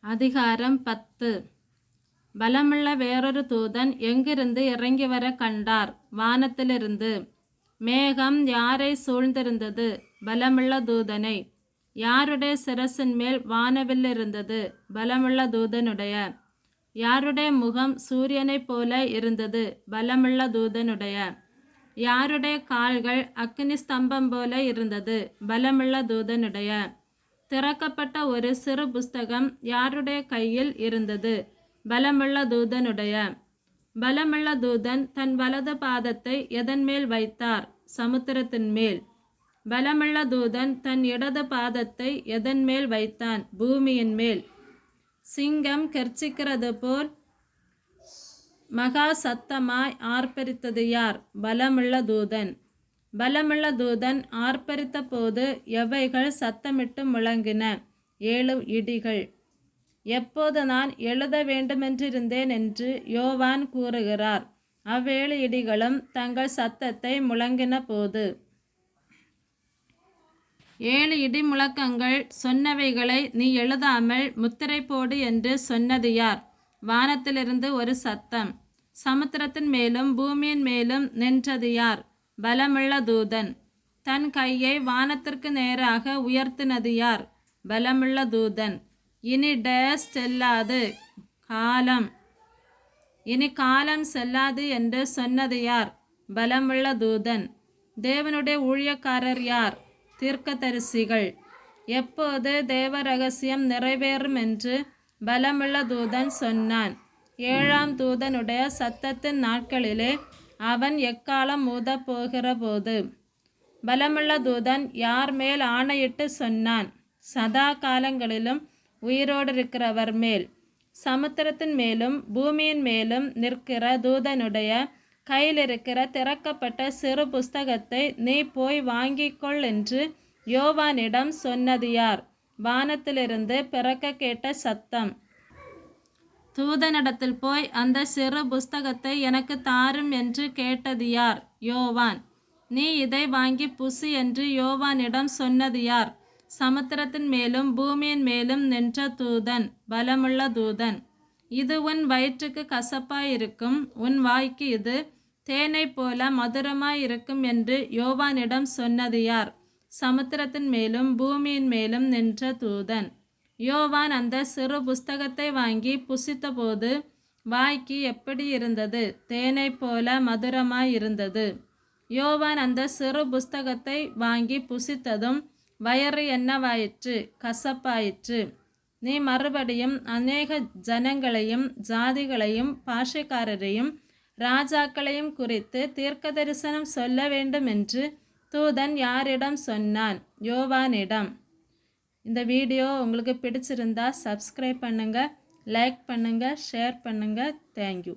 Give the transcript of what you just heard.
அதிகாரம் 10. பலமுள்ள வேறொரு தூதன் எங்கிருந்து இறங்கி வர கண்டார். வானத்திலிருந்து. மேகம் யாரை சூழ்ந்திருந்தது? பலமுள்ள தூதனை. யாருடைய சிரசின் மேல் வானவில் இருந்தது? பலமுள்ள தூதனுடைய. யாருடைய முகம் சூரியனைப் போல இருந்தது? பலமுள்ள தூதனுடைய. யாருடைய கால்கள் அக்கினி ஸ்தம்பம் போல இருந்தது? பலமுள்ள தூதனுடைய. திறக்கப்பட்ட ஒரு சிறு புஸ்தகம் யாருடைய கையில் இருந்தது? பலமுள்ள தூதனுடைய. பலமுள்ள தூதன் தன் வலது பாதத்தை எதன் மேல் வைத்தார்? சமுத்திரத்தின் மேல். பலமுள்ள தூதன் தன் இடது பாதத்தை எதன் மேல் வைத்தான்? பூமியின் மேல். சிங்கம் கெர்ச்சிக்கிறது போல் மகா சத்தமாய் ஆர்ப்பரித்தது யார்? பலமுள்ள தூதன். பலமுள்ள தூதன் ஆர்ப்பரித்த போது எவைகள் சத்தமிட்டு முழங்கின? 7 இடிகள். எப்போது நான் எழுத வேண்டுமென்றிருந்தேன் என்று யோவான் கூறுகிறார். 7 இடிகளும் தங்கள் சத்தத்தை முழங்கின போது. 7 இடி முழக்கங்கள் சொன்னவைகளை நீ எழுதாமல் முத்திரை போடு என்று சொன்னது யார்? வானத்திலிருந்து ஒரு சத்தம். சமுத்திரத்தின் மேலும் பூமியின் மேலும் நின்றது யார்? பலமுள்ள தூதன். தன் கையை வானத்திற்கு நேராக உயர்த்தினது யார்? பலமுள்ள தூதன். இனி டேஸ் செல்லாது, காலம். இனி காலம் செல்லாது என்று சொன்னது யார்? பலமுள்ள தூதன். தேவனுடைய ஊழியக்காரர் யார்? தீர்க்கதரிசிகள். எப்போது தேவ ரகசியம் நிறைவேறும் என்று பலமுள்ள தூதன் சொன்னான்? 7ஆம் தூதனுடைய சத்தத்தின் நாட்களிலே அவன் எக்காலம் ஊதப் போகிற போது. பலமுள்ள தூதன் யார் மேல் ஆணையிட்டு சொன்னான்? சதா காலங்களிலும் உயிரோடு இருக்கிறவர் மேல். சமுத்திரத்தின் மேலும் பூமியின் மேலும் நிற்கிற தூதனுடைய கையில் இருக்கிற திறக்கப்பட்ட சிறு புஸ்தகத்தை நீ போய் வாங்கிக்கொள் என்று யோவானிடம் சொன்னது யார்? வானத்திலிருந்து பிறக்க கேட்ட சத்தம். தூதனிடத்தில் போய் அந்த சிறு புஸ்தகத்தை எனக்கு தாரும் என்று கேட்டது யார்? யோவான். நீ இதை வாங்கி புசி என்று யோவானிடம் சொன்னது யார்? சமுத்திரத்தின் மேலும் பூமியின் மேலும் நின்ற தூதன். பலமுள்ள தூதன். இது உன் வயிற்றுக்கு கசப்பாயிருக்கும், உன் வாய்க்கு இது தேனைப் போல மதுரமாயிருக்கும் என்று யோவானிடம் சொன்னது யார்? சமுத்திரத்தின் மேலும் பூமியின் மேலும் நின்ற தூதன். யோவான் அந்த சிறு புஸ்தகத்தை வாங்கி புசித்தபோது வாய்க்கு எப்படி இருந்தது? தேனைப் போல மதுரமாயிருந்தது. யோவான் அந்த சிறு புஸ்தகத்தை வாங்கி புசித்ததும் வயிறு என்னவாயிற்று? கசப்பாயிற்று. நீ மறுபடியும் அநேக ஜனங்களையும் ஜாதிகளையும் பாஷைக்காரரையும் ராஜாக்களையும் குறித்து தீர்க்கதரிசனம் சொல்ல வேண்டும் என்று தூதன் யாரிடம் சொன்னான்? யோவானிடம். இந்த வீடியோ உங்களுக்கு பிடிச்சிருந்தா சப்ஸ்கிரைப் பண்ணுங்கள், லைக் பண்ணுங்கள், ஷேர் பண்ணுங்கள். தேங்க்யூ.